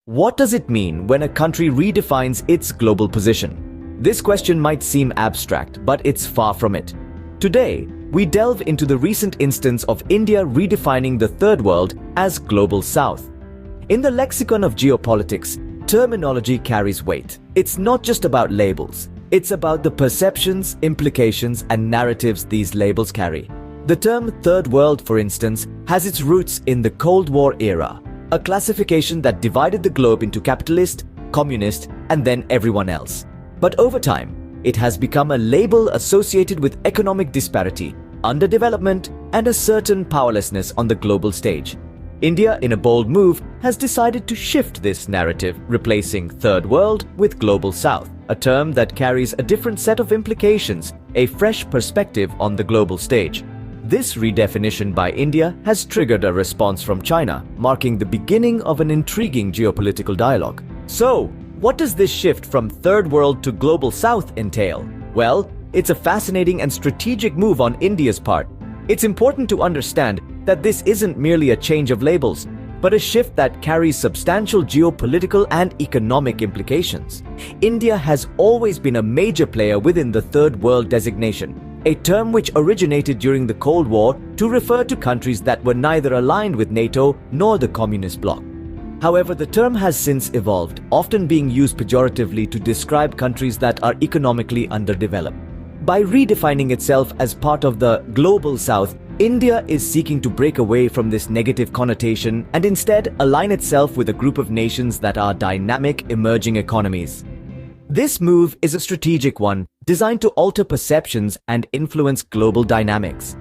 What does it mean when a country redefines its global position? This question might seem abstract, but it's far from it. Today, we delve into the recent instance of India redefining the Third World as Global South. In the lexicon of geopolitics, terminology carries weight. It's not just about labels. It's about the perceptions, implications, and narratives these labels carry. The term Third World, for instance, has its roots in the Cold War era, a classification that divided the globe into capitalist, communist, and then everyone else. But over time, it has become a label associated with economic disparity, underdevelopment, and a certain powerlessness on the global stage. India, in a bold move, has decided to shift this narrative, replacing Third World with Global South, a term that carries a different set of implications, a fresh perspective on the global stage. This redefinition by India has triggered a response from China, marking the beginning of an intriguing geopolitical dialogue. So, what does this shift from Third World to Global South entail? Well, it's a fascinating and strategic move on India's part. It's important to understand that this isn't merely a change of labels, but a shift that carries substantial geopolitical and economic implications. India has always been a major player within the Third World designation, a term which originated during the Cold War to refer to countries that were neither aligned with NATO nor the Communist bloc. However, the term has since evolved, often being used pejoratively to describe countries that are economically underdeveloped. By redefining itself as part of the Global South, India is seeking to break away from this negative connotation and instead align itself with a group of nations that are dynamic, emerging economies. This move is a strategic one, designed to alter perceptions and influence global dynamics.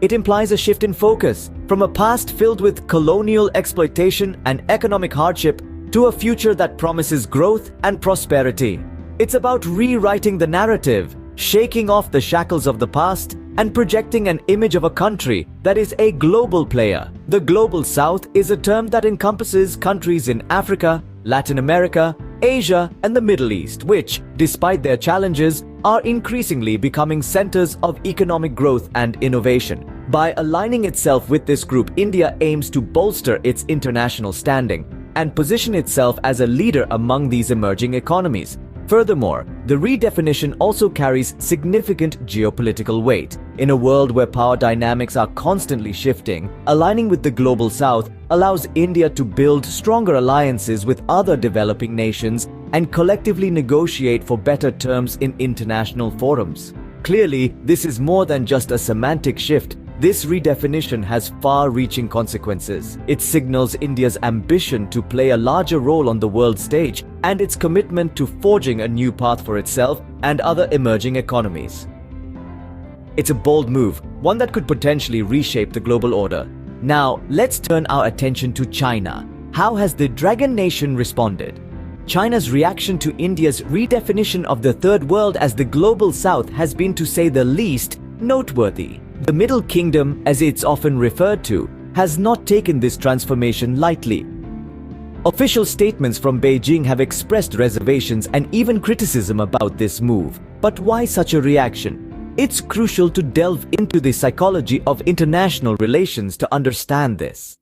It implies a shift in focus from a past filled with colonial exploitation and economic hardship to a future that promises growth and prosperity. It's about rewriting the narrative, shaking off the shackles of the past, and projecting an image of a country that is a global player. The Global South is a term that encompasses countries in Africa, Latin America, Asia, and the Middle East, which, despite their challenges, are increasingly becoming centers of economic growth and innovation. By aligning itself with this group, India aims to bolster its international standing and position itself as a leader among these emerging economies. Furthermore, the redefinition also carries significant geopolitical weight. In a world where power dynamics are constantly shifting, aligning with the Global South allows India to build stronger alliances with other developing nations and collectively negotiate for better terms in international forums. Clearly, this is more than just a semantic shift. This redefinition has far-reaching consequences. It signals India's ambition to play a larger role on the world stage and its commitment to forging a new path for itself and other emerging economies. It's a bold move, one that could potentially reshape the global order. Now, let's turn our attention to China. How has the Dragon Nation responded? China's reaction to India's redefinition of the Third World as the Global South has been, to say the least, noteworthy. The Middle Kingdom, as it's often referred to, has not taken this transformation lightly. Official statements from Beijing have expressed reservations and even criticism about this move. But why such a reaction? It's crucial to delve into the psychology of international relations to understand this.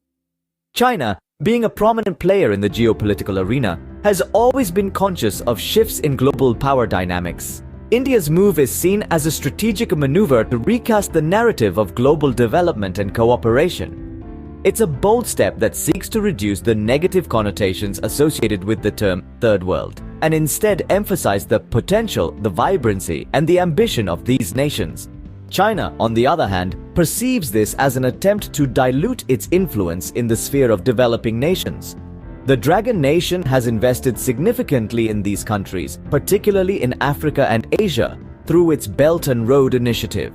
China, being a prominent player in the geopolitical arena, has always been conscious of shifts in global power dynamics. India's move is seen as a strategic maneuver to recast the narrative of global development and cooperation. It's a bold step that seeks to reduce the negative connotations associated with the term Third World, and instead emphasize the potential, the vibrancy, and the ambition of these nations. China, on the other hand, perceives this as an attempt to dilute its influence in the sphere of developing nations. The Dragon Nation has invested significantly in these countries, particularly in Africa and Asia, through its Belt and Road Initiative.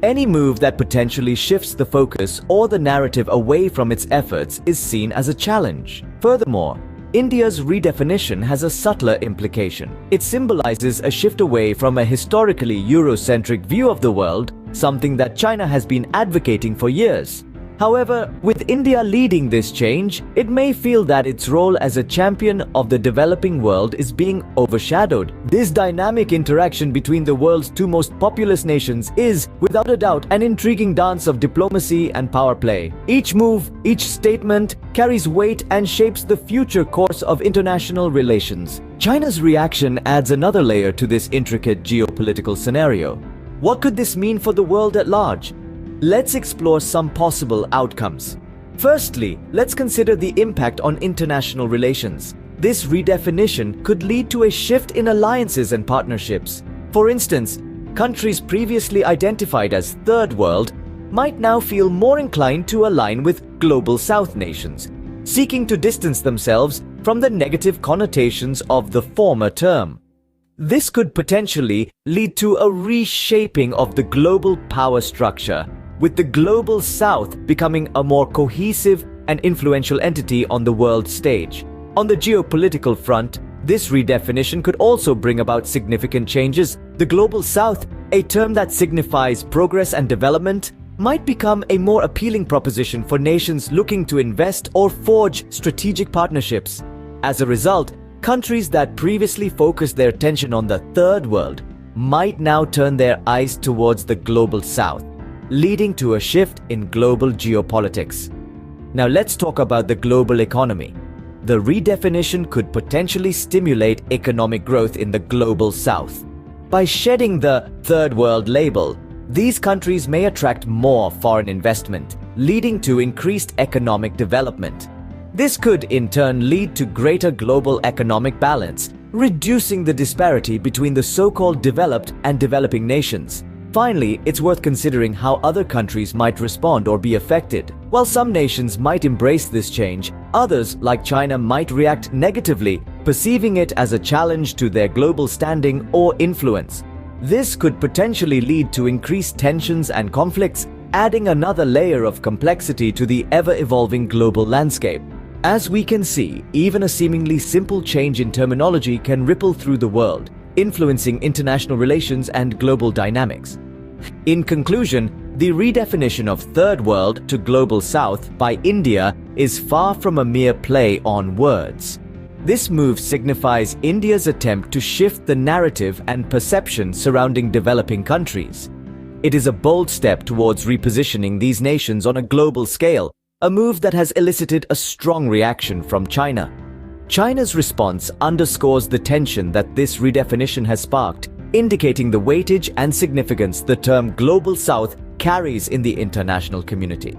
Any move that potentially shifts the focus or the narrative away from its efforts is seen as a challenge. Furthermore, India's redefinition has a subtler implication. It symbolizes a shift away from a historically Eurocentric view of the world, something that China has been advocating for years. However, with India leading this change, it may feel that its role as a champion of the developing world is being overshadowed. This dynamic interaction between the world's two most populous nations is, without a doubt, an intriguing dance of diplomacy and power play. Each move, each statement, carries weight and shapes the future course of international relations. China's reaction adds another layer to this intricate geopolitical scenario. What could this mean for the world at large? Let's explore some possible outcomes. Firstly, let's consider the impact on international relations. This redefinition could lead to a shift in alliances and partnerships. For instance, countries previously identified as Third World might now feel more inclined to align with Global South nations, seeking to distance themselves from the negative connotations of the former term. This could potentially lead to a reshaping of the global power structure, with the Global South becoming a more cohesive and influential entity on the world stage. On the geopolitical front, this redefinition could also bring about significant changes. The Global South, a term that signifies progress and development, might become a more appealing proposition for nations looking to invest or forge strategic partnerships. As a result, countries that previously focused their attention on the Third World might now turn their eyes towards the Global South, leading to a shift in global geopolitics. Now let's talk about the global economy. The redefinition could potentially stimulate economic growth in the Global South. By shedding the Third World label, these countries may attract more foreign investment, leading to increased economic development. This could in turn lead to greater global economic balance, reducing the disparity between the so-called developed and developing nations. Finally, it's worth considering how other countries might respond or be affected. While some nations might embrace this change, others, like China, might react negatively, perceiving it as a challenge to their global standing or influence. This could potentially lead to increased tensions and conflicts, adding another layer of complexity to the ever-evolving global landscape. As we can see, even a seemingly simple change in terminology can ripple through the world, influencing international relations and global dynamics. In conclusion, the redefinition of Third World to Global South by India is far from a mere play on words. This move signifies India's attempt to shift the narrative and perception surrounding developing countries. It is a bold step towards repositioning these nations on a global scale, a move that has elicited a strong reaction from China. China's response underscores the tension that this redefinition has sparked, indicating the weightage and significance the term Global South carries in the international community.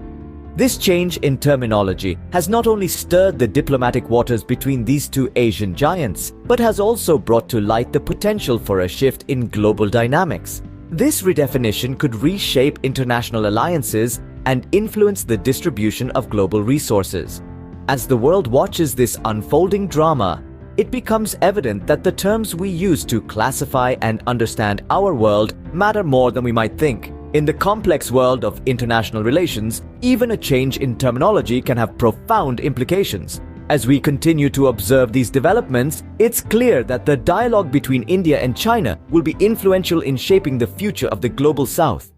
This change in terminology has not only stirred the diplomatic waters between these two Asian giants, but has also brought to light the potential for a shift in global dynamics. This redefinition could reshape international alliances and influence the distribution of global resources. As the world watches this unfolding drama, it becomes evident that the terms we use to classify and understand our world matter more than we might think. In the complex world of international relations, even a change in terminology can have profound implications. As we continue to observe these developments, it's clear that the dialogue between India and China will be influential in shaping the future of the Global South.